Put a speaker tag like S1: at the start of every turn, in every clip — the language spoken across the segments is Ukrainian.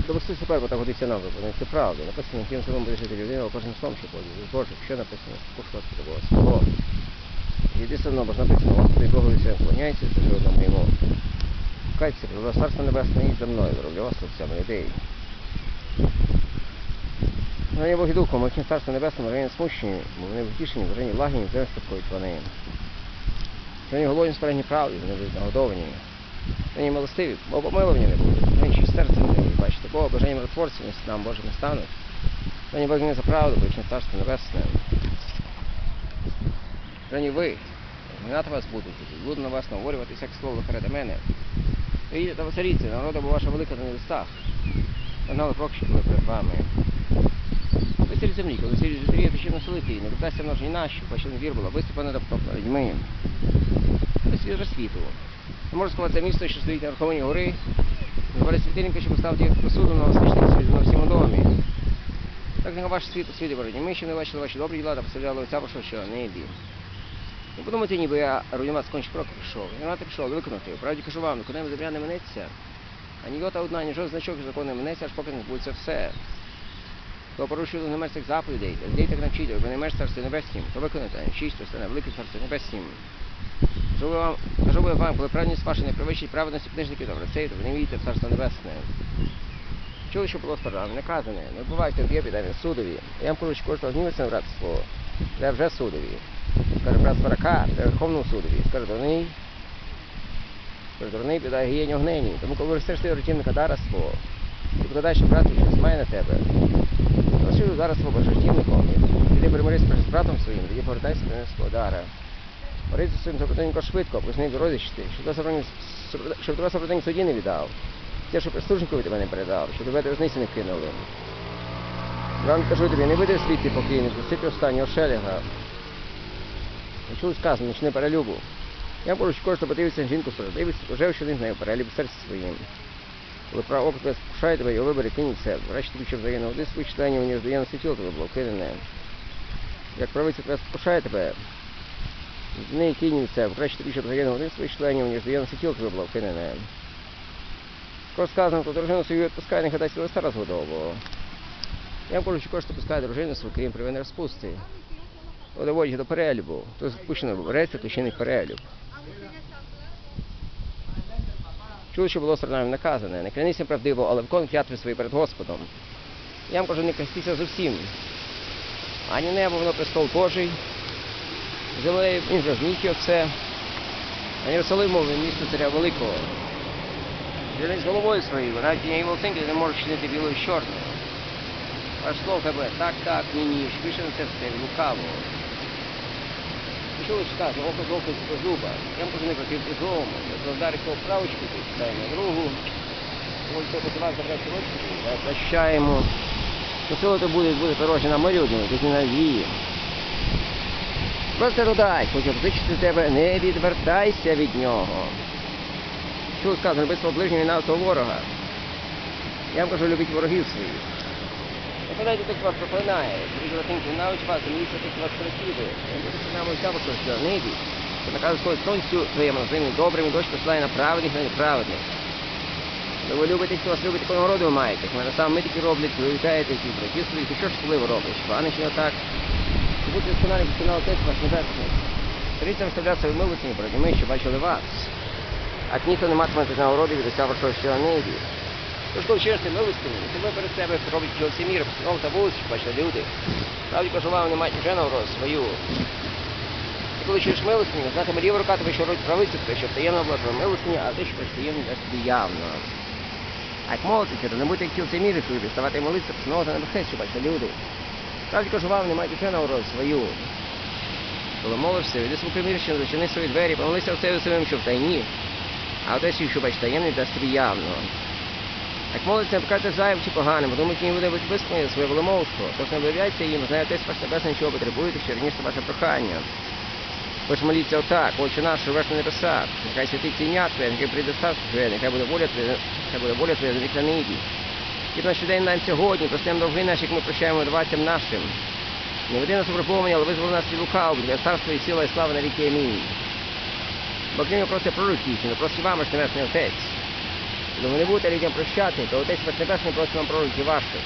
S1: Допустити тепер, бо так годиться нам виповнити. Це правда. Написано, яким словом буде жити людина, а кожним словом, що буде. Боже, що написано? Пошла з Бога свого. Єди все одно, бо ж написано, Господи Богу і все вклоняйся, це вже одному йому. Кайся, про Царство Небесне, йдіть за мною, роблю вас отцям людей. Вони Бог і Духом, мовчим Царство Небесне, вони смущені, бо вони втішені, вони лагідні, землю спокоїть вони. Вони голодні, справжні правді, вони будуть нагодовані. Вони милостиві, бо помилування не будуть, вони чисть серце не будуть, бачите, Бога бажання миротворців нам Боже не стануть. Вони Бог не за правду, бо Царство Небесне. Вони ви, гнати вас будуть, буду на вас наговорювати всяке слово перед мене. Ви їдете та веселіться, народа, бо ваша велика на небесах. Погнали прокші були перед вами. Веселі землі, коли веселі жителі, то ще населити, не додасться множні наші, бачили вір була, виступана до потоп над людьми. Веселі вже світу. Не можу сказати, це місто, що стоїть на верховині гори. Звали світильника, що поставити їх посуду на освічниці на всім домі. Так нехай ваше світло світи бороні. Ми ще не бачили ваші добрі діла та поставляли отця вашого, що на небі. Не подумайте, ніби я руйнувати скончик кроки прийшов. Я прийшов виконати. Правді кажу вам, конем земля не минеться. А ні йота одна, ні жоден значок закону не минеться, аж поки не збудеться все. Хто порушує не меж цих заповідей, людей так навчить, бо не меж Царстві Небеснім, то виконайте, чисто стане велике Царство Небеснім. Кажу вам, коли праведність ваша не перевищить праведності книжників та фарисеїв, то ви не війдете в Царство Небесне. Чули, що було сказано, наказане, не вбивайте в б'єбі, дай він судові. Я вам кажу, що кожного гнівиться на братство, де вже судові. Скаже, брат Сварака, де Верховному судові. Скаже, дурний, підає гієнь огнені. Тому коли виростеш ти речівника дарство, ти покладаєш брату, що має на тебе. Розширю зараз свого жертівником, іди перемирись з братом своїм, тоді повертайся до нього дара. Борися своїм супротивником швидко, поясни дорозі, щоб тебе супротивник суді не віддав. Те, що прислужникові тебе не передав, щоб тебе до в'язниці не кинули. Я вам кажу тобі, не вийди в світ ти покій, не зустріти останнього шелега. Не чули сказано, не перелюбу. Я кажу, що кожен подивиться жінку справедливість, вже що він з нею перелюб серце своїм. Коли право опит тебе спокушає тебе, його вибери, кинь це. Врешті тобі, щоб загинув один своїх членів, ніж доєнне світило тебе було кинене. Як правиця тебе спокушає тебе, з неї кинь це. Врешті тобі, щоб загинув один своїх членів, ніж доєнне світило тебе було кинене. Коли сказано, то дружину свою відпускає, нехай дасть листа розгодового. Я кажу, що кожен пускає дружину свою, крім привини розпусти. Доводить їх до перелюбу. Хто спущено береться, то ще не перелюб. Чули, що було сторонами наказане. Не клянися правдиво, але виконуй клятви свої перед Господом. Я вам кажу, не крестіться зовсім. Ані небо, воно престол Божий. Землею він же зніки оце. А Єрусалиму, він місто царя великого. Зілись головою своєю, навіть тієї волосинки не можуть чинити білою з чорною. Аж слово тебе, так, ні, швидше на серце, лукаво. Чули, що сказано, око з око, з зуба. Я вам кажу, не против злому. Якщо вдарить того правочку, то читає на другу. Ось хто посилав забрати рочку, прощаємо. Посило то буде порожнє на морі одному, тут не на вії. Просто родай, хоч обзичити тебе, не відвертайся від нього. Чули, сказано, любить свого ближнього і навіть свого ворога. Я вам кажу, любіть ворогів своїх. Не подайте тих, хто вас проклинає, друзі латинки навіть вас, і міліться тих, хто вас переслідує. Я буду синами вся що в небі, що наказує сходить сонцю своєму на землі добрим, і дощ посилає на праведних, на неправедних. Коли ви любите, хто вас любить, такого народу ви маєте. Мене сам ми такі роблять, ви вітаєте всіх братів своїх, і що ж коли ви робите? Пане, чи не так? І будьте досконалі, досконало Отець ваш небесний. Старіться виставлятися в милості перед ними, що бачили вас. А ніхто не матиме на уроди від уся вашого, що на небі. Тож, коли вчишся милостині, і тебе перед себе робить що всі міри, постанов та вулиці, що бачили люди. Правді кажу вам, не мають вже навроз свою. І коли вчиш милостині, знатиме ліва рука тебе, що робить правицю, тебе, щоб таємно була твоя милостиня, а ти, що таємно дасть тобі явно. А як молитися, то не будьте як всі міри свої, ставати молитися, постановити на небесах, що бачили люди. Правді кажу вам, не мають вже навроз свою. Коли молишся, йди свою примірщину, зачини свої двері, помолися отцеві своїм, що в тайні. А отець, що бачить таємний, дасть тобі явно. Як молиться, не покажете зайвим чи поганим, бо думають, їм буде висповнення своє воломовство. Тож не виявляйте їм, знає Отець ваш Небесний, чого потребуєте, що раніше ваше прохання. Хоч моліться отак, Отче наш, що живеш на небесах, нехай святиться ім'я Твоє, нехай прийде царство Твоє, нехай буде воля Твоя, на небі. І наш день нам сьогодні, простим довги наші, як ми прощаємо винуватцям нашим. Не веди нас у випробування, але визволи нас від лукавого, для царства і сила і слава на віки. Амінь. Бо крім просить пророків, не просить вам, аж Небесний Отець. Коли ви не будете людям прощати, то Отець ваш Небесний просить вам пролиті ваших.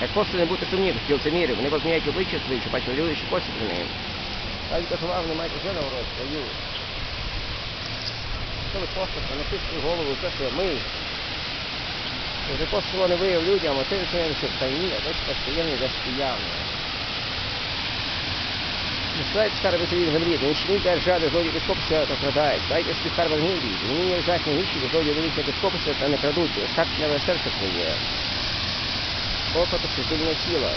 S1: Як просто не бути сумнів, що це міри, вони позміняють обличчя свої, що бачили люди, що косять до них. Так кажу вам, не маєте жодного роду свою. Що ви просто носите свою голову, це що ми. Вже просто не вияв людям, оце відчиняємо, що тайні, а десь постоянно, десь приявно. Не ставайте скарби собі в землі, не учиніть держави, злодії безкопися та крадають. Дайте собі скарби в небі, і мені не лежать не вічі, злодії дивіться безкопися та не крадуть, скарб не серце своє. Око то світильне тіло.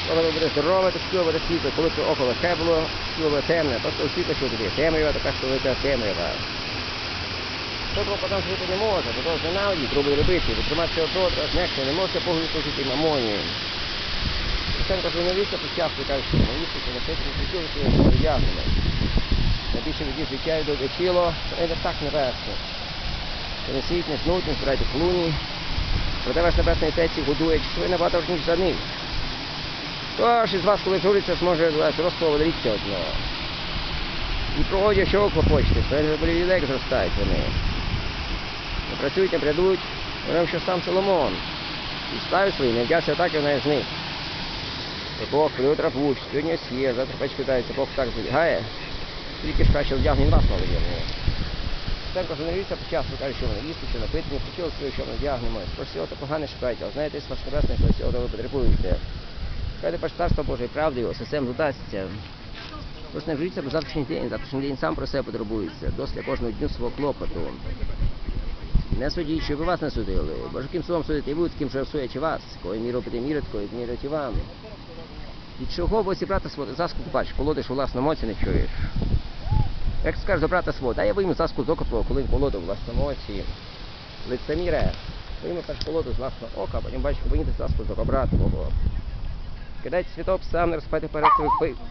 S1: Коли ви буде здорове, то світло буде світло, коли це око легке було, світло буде темне, то світло, що тобі темрява, така що велика темрява. Хто потім жити не може, бо то ненавидіть, робить робити, витриматися от некщо, не можете поглядати жити мамоні. Сам кажу, не віться почавку, кажуть, що не віться, що не пити, не хотіли, що я перев'язано. Найбільше від життя і добре тіло, то не так небесне. Не світ, не снуть, не збирайте клуні. Проте ваш небесний Отець годує, що ви набагато ніж за них. Хто ж із вас, коли журиться, зможе розповодиться одного. І про одяг, що клопочете, що болівілек зростають вони. Не працюють, не прядуть, говоримо, що сам Соломон. І ставить свої, не вдягся так, і вона з них. Бог приутра пусть, сьогодні с'є, завтра печ питається, Бог так зберігає. Тільки ж краще вдягне вас маловірно. Сам кажу, не віться почасу, каже, що вони їсти, що напити, не хотіли свою, що ми вдягнемо. Про всього то погане шукайте, але знаєте, ваш небесний, про всього то ви потребуєте. Шукайте паш царство Боже і правди його, всем додасться. Тож не вжиться, бо завтрашній день сам про себе потребується, досить кожного дню свого клопоту. Не судіть, щоб і вас не судили, бо ж яким словом судите і ви, таким, що всуючи вас, кої міру пити мірить, кої мірить і вам. І чого бо брата свого заскуку бачиш, колодиш у власному оці не чуєш. Як скажеш до брата свого, дай я вийму заску з ока твого, коли він колоду у власному оці. Лицеміре, вийму перш колоду з власного ока, потім бачиш, вийняти заску з ока брата твого. Кидайте святок сам, не розпайте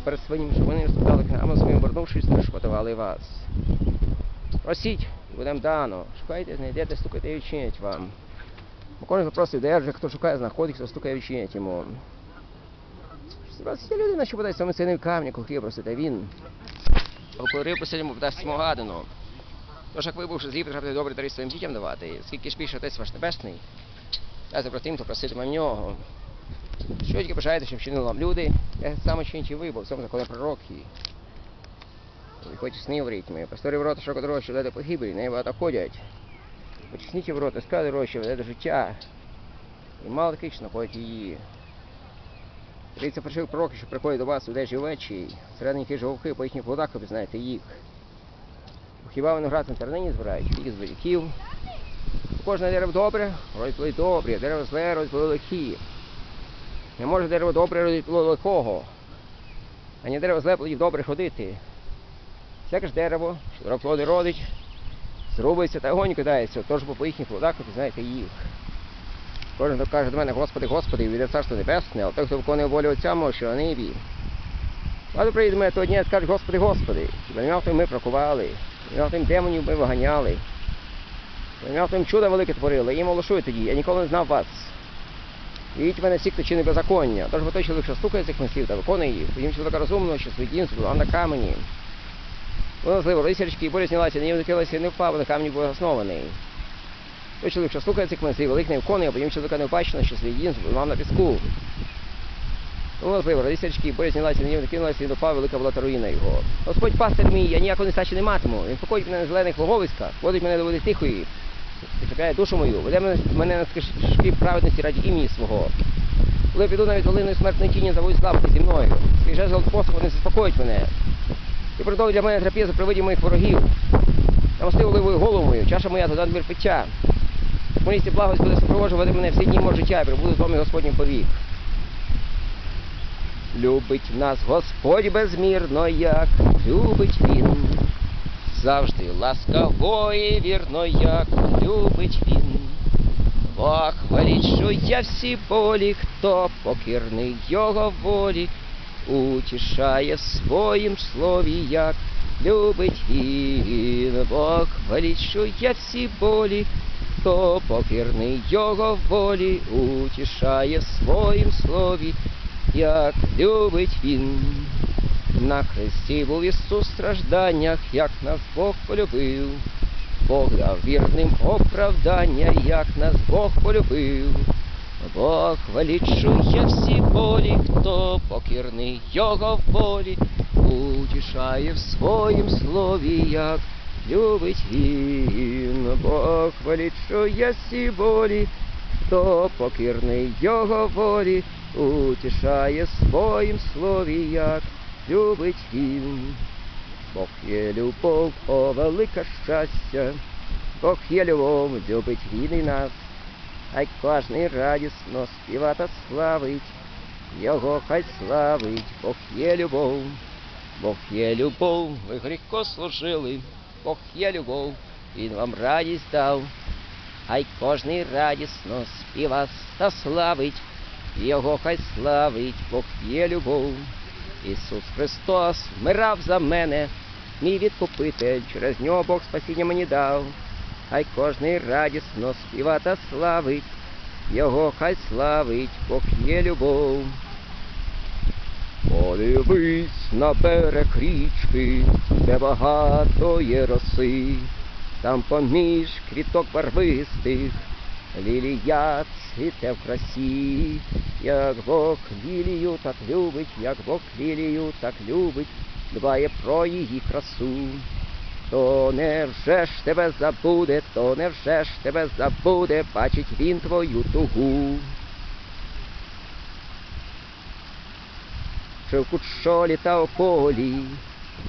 S1: перед своїм, щоб вони розповідали книгами своїм, вернувшись, не шпатували вас. Просіть, і будем дано. Шукайте, знайдете, стукайте і відчинять вам. Бо кожен запросив, держить, хто шукає, знаходить, хто стукає, відчинять йому. Є людина, що подасть своєму сину камні, коли хліб просить, а він. Коли рибу просить, йому подасть йому гадину. Тож, як ви, бувши зліпи, треба добре дари своїм дітям давати. Скільки ж більше Отець ваш Небесний, дайте про тим, хто проситиме в нього. Що тільки бажаєте, щоб вчинили вам люди, я саме чинчі ви, бо в цьому законі пророки. Виходьте сни в ритмі, просторі ворота широко дорога, що веде до погибелі, неї багато ходять. Почесніть ворота, скали дорога, що веде до життя. І мало таких, що находять її. Дивіться перших пророків, що приходять до вас у день живечі, середині ті ж вовки, по їхніх плодах ви знаєте їх. Хіба виноград на тернині збирають, тільки з боряків. Кожне дерево добре, родить плоди добрі, дерево зле, родить плоди лихі. Не може дерево добре родити плоди лихого, ані дерево зле плодів добре ходити. Всяке ж дерево, що добре плоди родить, зрубується та огонь кидається, тож по їхніх плодах ви знаєте їх. Кожен, хто каже до мене, Господи, Господи, війде Царство Небесне, а той, хто виконує волю Отця мого, що на небі. Ладно, прийде до мене того дня і скаже, Господи, Господи, хіба не мав тим ми прокували, не мав тим демонів ми виганяли, не мав тим чудо велике творили, їм оголошую тоді, я ніколи не знав вас. Віть мене всіх, хто чинить беззаконня, тож бо той чоловік, що слухає цих мислів та виконує їх, потім чоловіка розумного, що свій дім збудував на камені. Воно зливо рисячки, і буря знялася, не закрилася, не впав, на камені був заснований. Той чоловік, що слухає цих мислів, велик не виконує, а потім чоловіка не впачено, що свій дім збудував на піску. Воно зливо рисячки, і буря знялася, не закинулася, і не впав, велика була та руїна його. Господь пастир мій, я ніякої нестачі не матиму, він покоїть мене на зелених логовиськах, водить мене до води тихої, підчепляє душу мою, веде мене на стежки праведності раді імені свого. Коли я піду навіть долиною смертної тіні, забудь славити зі мною. Свій жезл посох не заспокоїть мене. І приготовить для мене трапезу при виді моїх ворогів. Намасти оливою голову мою, чаша моя додам двір пиття. В місті благость буде супроводжувати мене всі дні мого життя, і прибуду з вами Господнім повік. Любить нас Господь безмірно, як любить Він. Завжди ласкаво і вірно, як любить Він. Бог хвалить, що я всі болі, хто покірний Його волі, утішає в своїм слові, як любить Він. Бог хвалить, що я всі болі, хто покірний Його волі, утішає в своїм слові, як любить Він. На хресті був Ісус в стражданнях, як нас Бог полюбив. Бог дав вірним оправдання, як нас Бог полюбив. Бог величує всі болі, хто покірний його волі, утішає в своїм слові, як любить він. Бог величує всі болі, хто покірний його волі, утішає в своїм слові, як любить він. Бог є любов, о велике щастя, Бог є любов, любить він і нас. Хай кожний радісно співа та славить, його хай славить, Бог є любов. Бог є любов, ви гріхо служили, Бог є любов, він вам радість дав. Хай кожний радісно співа та славить, його хай славить, Бог є любов. Ісус Христос вмирав за мене, мій відкупитель, через нього Бог спасіння мені дав. Хай кожний радісно співа та славить, його хай славить, Бог є любов. Подивись на берег річки, де багато є роси, там поміж квіток барвистих лілія цвіте в красі. Як Бог лілію так любить, як Бог лілію так любить, дбає про її красу. То невже ж тебе забуде, то невже ж тебе забуде, бачить він твою тугу. Чи в кучолі та у полі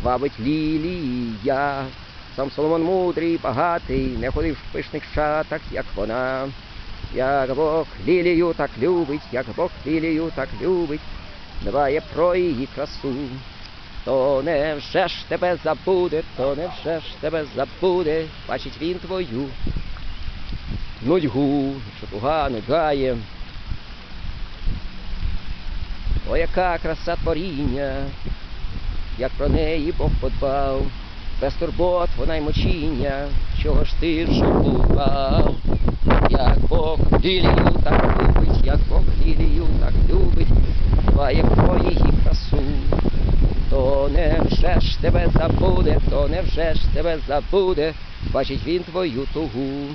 S1: вабить лілія, сам Соломон мудрий, багатий, не ходив в пишних шатах, як вона. Як Бог лілію так любить, як Бог лілію так любить, дбає про її красу. То невже ж тебе забуде, то невже ж тебе забуде, бачить він твою нудьгу, що туга нудьгає. О, яка краса творіння, як про неї Бог подбав, без турбот вона й мучіння, чого ж ти жалкував? Як Бог лілію так любить, як Бог лілію так любить, дбає про її красу. То невже ж тебе забуде, то невже ж тебе забуде, бачить він твою тугу.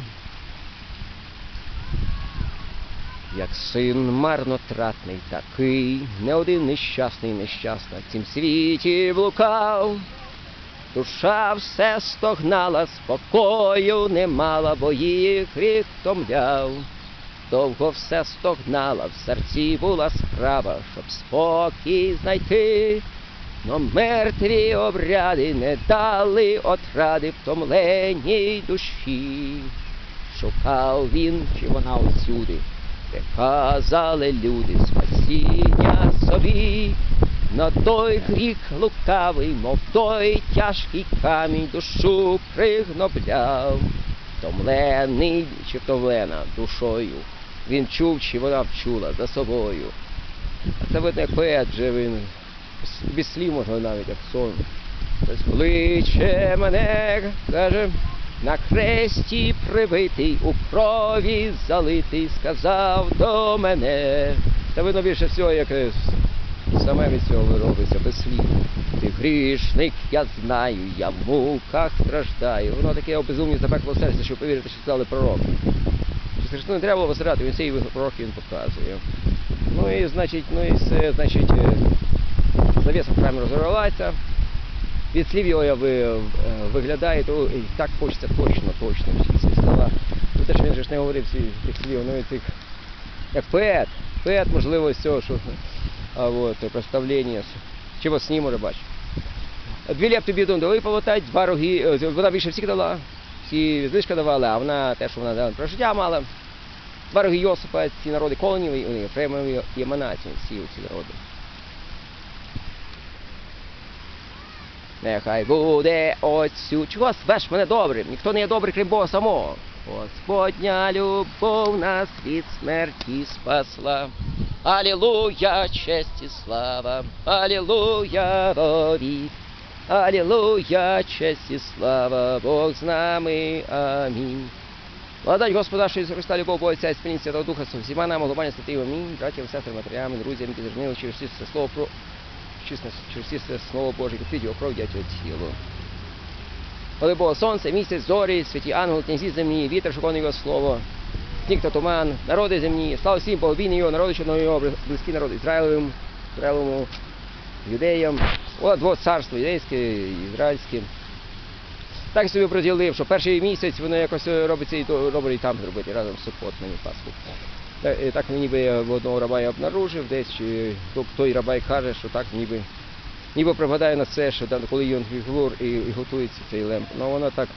S1: Як син марнотратний такий, не один нещасний нещасна в цім світі блукав. Душа все стогнала, спокою не мала, бо її гріх втомляв. Довго все стогнала, в серці була справа, щоб спокій знайти. Но мертві обряди не дали отради втомленій душі. Шукав він, чи вона усюди, де казали люди спасіння собі. На той гріх лукавий, мов той тяжкий камінь, душу пригнобляв. Втомлений чи втомлена душою, він чув, чи вона вчула за собою. А це видно, як поет же він, без слів можна навіть, як сон. Хтось кличе мене, каже, на хресті прибитий, у крові залитий, сказав до мене. Це видно більше всього, як саме від цього робиться, без слів. Ти грішник, я знаю, я в муках страждаю. Воно таке обезумні запекло серце, щоб повірити, що сказали пророки. Що Христу не треба було висирати, він цей пророк він показує. Ну і, значить, завіса в храмі розірвалася. Від слів його виглядає, то і так хочеться точно всі ці слова. Ну те, що він же ж не говорив цих слів, ну і цих, як поет, можливо, з цього, що представлення, чи во сні, може, бачу. 2 лепти бідом дали полотать, 2 роги, вона більше всіх дала, всі знижка давали, а вона те, що вона дала про життя мала. 2 роги Йосипа, ці народи Колонів, вони Єфремові і Манасії, всі ці народи. Нехай буде Отцю, чого звеш мене добрим, ніхто не є добрий, крім Бога самого. Господня любов нас від смерті спасла. Алілуя, честь і слава, алілуя, вовік. Алілуя, честь і слава, Бог з нами, амінь. Благодать Господа нашого Ісуса Христа, любов Бога Отця і спільність Святого Духа, з всіма нами, глобальні святий, амінь. Братів, сестри, матерями, друзі, які зажнили через це слово Боже, і його кров, дять тіло. коли було сонце, місяць, зорі, святі ангели, князі земні, вітер, що виконує його слово, сніг та туман, народи земні, слава всім богобійні його, народи, що його, близькі народи Ізраїлевому, юдеям, от вот царство юдейське, ізраїльське. Так собі приділив, що перший місяць воно якось робиться і то добре і там зробити, разом з Суккот мені Пасху. Так ніби я в одного раба я обнаружив десь, чи той рабай каже, що так ніби припадає на це, що коли Йом Кіпур і готується цей лемп. Ну воно так,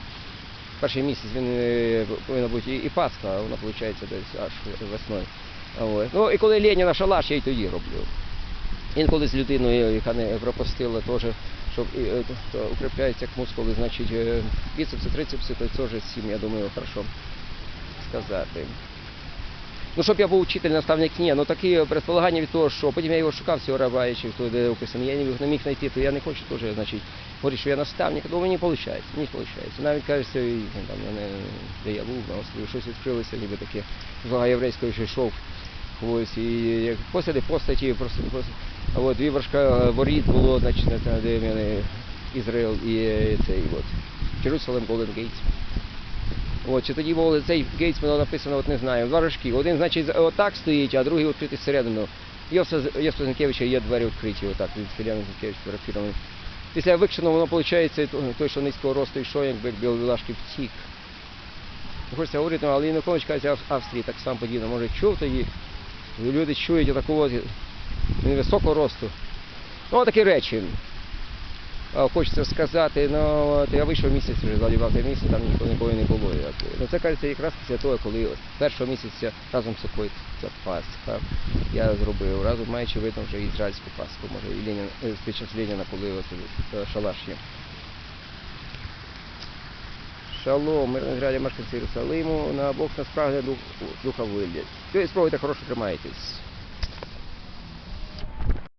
S1: перший місяць він повинен бути і Пасха, а воно виходить десь аж весною. Ну і коли Леніна шалаш, я й тоді роблю. Інколи з людиною, яка не пропустила, теж, щоб укріпляються мускули, значить біцепси, трицепси, то теж з цим, я думаю, хорошо сказати. Ну, щоб я був учитель, наставник, ні, ну такі предполагання від того, що потім я його шукав, цього раба, чи хто де описано, я не міг знайти, то я не хочу теж, значить, говорити, що я наставник, то мені не виходить, Навіть, кажеться, де я був, на острові, щось відкрилося, ніби таке, з єврейського ще йшов. Ось, і як посади постаті, просто дві вершка воріт було, значить, де в мене Ізраїл і цей, Jerusalem Golden Gates. Чи тоді був цей Гейтс, було написано, не знаю, два рожки. Один, значить, отак стоїть, а другий відкритий всередину. Йосифа Зінкевича є двері відкриті, отак, від Філяна Зінкевич фотографірований. Після викшеного воно, виходить, той, що низького росту йшов, якби Біловілашки втік. Хочеться говорити, але Янукович, каже, в Австрії так само подібно, може, чув тоді. Люди чують такого невисокого росту. Ну, такі речі. Хочеться сказати, я вийшов місяць вже, залівав той місяць, там ніколи не було. Це, кажеться, якраз після того, коли першого місяця разом з Суккот, ця Пасха, я зробив, разом маючи видно вже ізраїльську Пасху, може, і Ленін, під час Леніна, коли шалаш є. Шалом, мирне зрядя мешканці Єрусалиму, на Бог нас прагне духа вилля. Спробуйте, хорошо тримайтесь.